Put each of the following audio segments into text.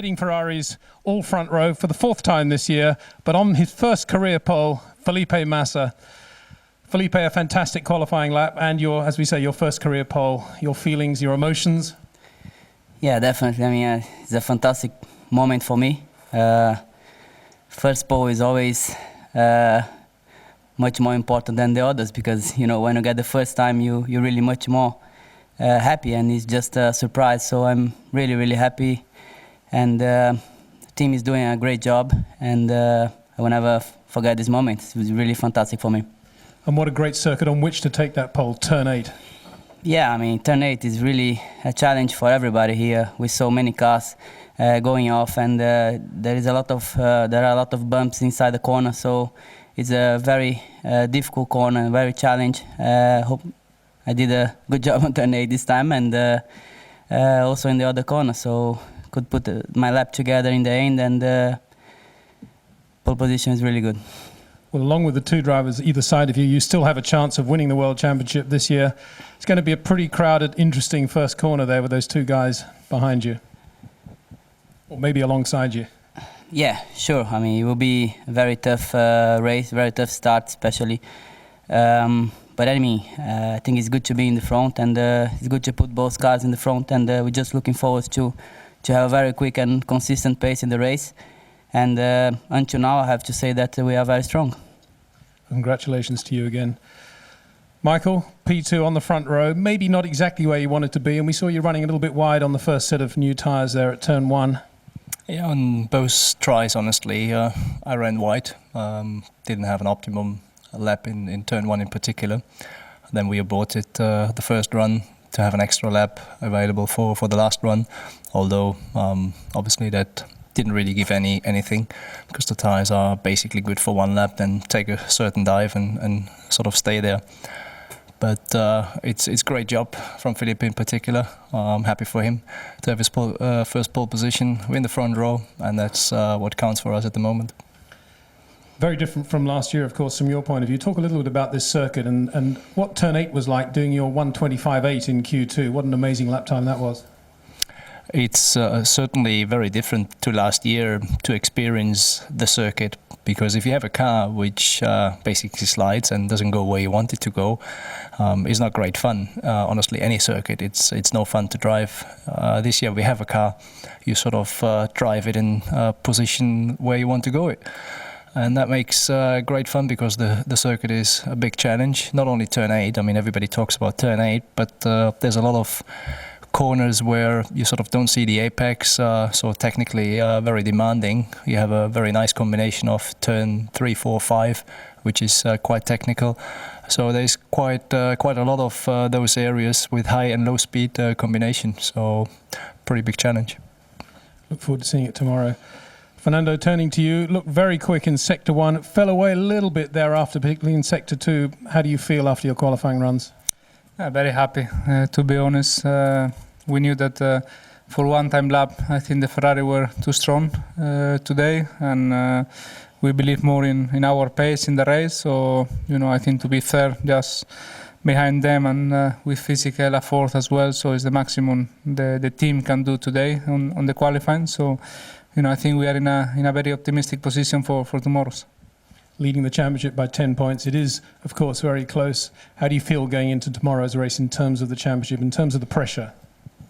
Leading Ferraris all front row for the fourth time this year, but on his first career pole, Felipe Massa. Felipe, a fantastic qualifying lap, and your, as we say, your first career pole. Your feelings, your emotions? Yeah, definitely. I mean, it's a fantastic moment for me. First pole is always much more important than the others because, you know, when you get the first time, you're really much more happy, and it's just a surprise. So I'm really, really happy. And the team is doing a great job, and I will never forget this moment. It was really fantastic for me. And what a great circuit on which to take that pole, turn 8. Yeah, I mean, turn 8 is really a challenge for everybody here with so many cars going off, and there are a lot of bumps inside the corner, so it's a very difficult corner, very challenge. Hope I did a good job on turn 8 this time, and also in the other corner, so could put my lap together in the end, and pole position is really good. Well, along with the two drivers either side of you, you still have a chance of winning the World Championship this year. It's going to be a pretty crowded, interesting first corner there with those two guys behind you, or maybe alongside you. Yeah, sure. I mean, it will be a very tough race, very tough start, especially. But I mean, I think it's good to be in the front, and it's good to put both cars in the front, and we're just looking forward to have a very quick and consistent pace in the race. And until now, I have to say that we are very strong. Congratulations to you again. Michael, P2 on the front row, maybe not exactly where you wanted to be, and we saw you running a little bit wide on the first set of new tyres there at turn 1. Yeah, on both tries, honestly, I ran wide. Didn't have an optimum lap in turn 1 in particular. Then we aborted the first run to have an extra lap available for the last run, although obviously that didn't really give anything because the tyres are basically good for one lap, then take a certain dive and sort of stay there. But it's great job from Felipe in particular. I'm happy for him to have his first pole position in the front row, and that's what counts for us at the moment. Very different from last year, of course, from your point of view. Talk a little bit about this circuit and what turn 8 was like doing your 1:25.8 in Q2. What an amazing lap time that was. It's certainly very different to last year to experience the circuit, because if you have a car which basically slides and doesn't go where you want it to go, it's not great fun. Honestly, any circuit, it's no fun to drive. This year we have a car, you sort of drive it in a position where you want to go it. And that makes great fun because the circuit is a big challenge. Not only turn 8, I mean everybody talks about turn 8, but there's a lot of corners where you sort of don't see the apex, so technically very demanding. You have a very nice combination of turn 3, 4, 5, which is quite technical. So there's quite a lot of those areas with high and low speed combination. So pretty big challenge. Look forward to seeing it tomorrow. Fernando, turning to you, looked very quick in Sector 1, fell away a little bit thereafter, particularly in Sector 2. How do you feel after your qualifying runs? Very happy, to be honest. We knew that for one-time lap, I think the Ferrari were too strong today, and we believe more in our pace in the race. So, you know, I think to be fair, just behind them and with physical effort as well. So it's the maximum the team can do today on the qualifying. So, you know, I think we are in a very optimistic position for tomorrow's. Leading the championship by 10 points. It is, of course, very close. How do you feel going into tomorrow's race in terms of the championship, in terms of the pressure?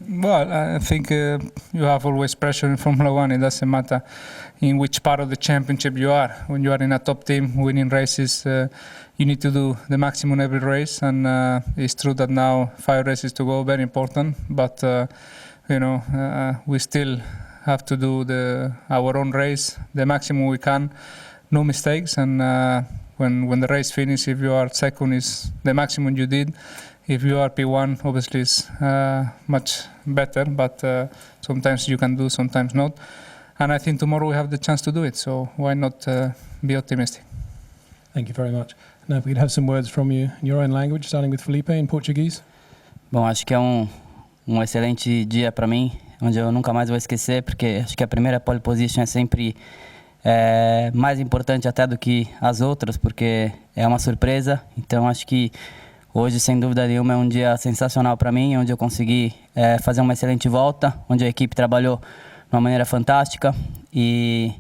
Well, I think you have always pressure in Formula One. It doesn't matter in which part of the championship you are. When you are in a top team winning races, you need to do the maximum every race. And it's true that now 5 races to go, very important. But, you know, we still have to do our own race, the maximum we can. No mistakes, and when the race finishes, if you are second, is the maximum you did. If you are P1, obviously it's much better, but sometimes you can do, sometimes not. And I think tomorrow we have the chance to do it, so why not be optimistic? Thank you very much. Now if we could have some words from you in your own language, starting with Felipe in Portuguese. Bom, acho que é um excelente dia para mim, onde eu nunca mais vou esquecer, porque acho que a primeira pole position é sempre mais importante até do que as outras, porque é uma surpresa. Então acho que hoje, sem dúvida nenhuma, é um dia sensacional para mim, onde eu consegui fazer uma excelente volta, onde a equipe trabalhou uma maneira fantástica e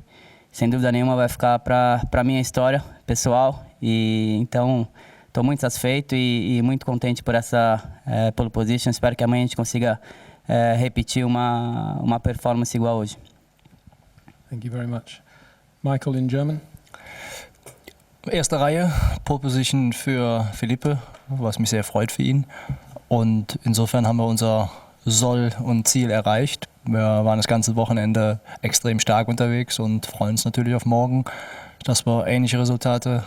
sem dúvida nenhuma vai ficar para minha história pessoal e então estou muito satisfeito e muito contente por essa pole position. Espero que amanhã a gente consiga repetir uma performance igual hoje. Thank you very much. Michael in German. Erste Reihe, Pole Position für Felipe, was mich sehr freut für ihn. Und insofern haben wir unser Soll und Ziel erreicht. Wir waren das ganze Wochenende extrem stark unterwegs und freuen uns natürlich auf morgen, dass wir ähnliche Resultate,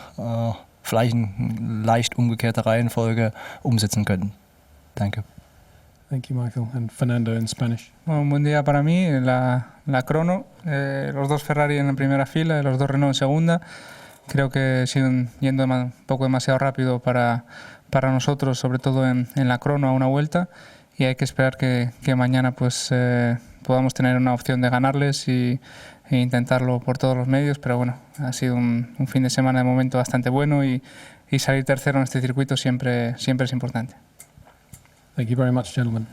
vielleicht in leicht umgekehrter Reihenfolge, umsetzen können. Danke. Thank you, Michael. And Fernando in Spanish. Bueno, un buen día para mí, la crono, los dos Ferrari en la primera fila y los dos Renault en segunda. Creo que siguen yendo un poco demasiado rápido para nosotros, sobre todo en la crono a una vuelta, y hay que esperar que mañana pues podamos tener una opción de ganarles e intentarlo por todos los medios, pero bueno, ha sido un fin de semana de momento bastante bueno y salir tercero en este circuito siempre es importante. Thank you very much, gentlemen.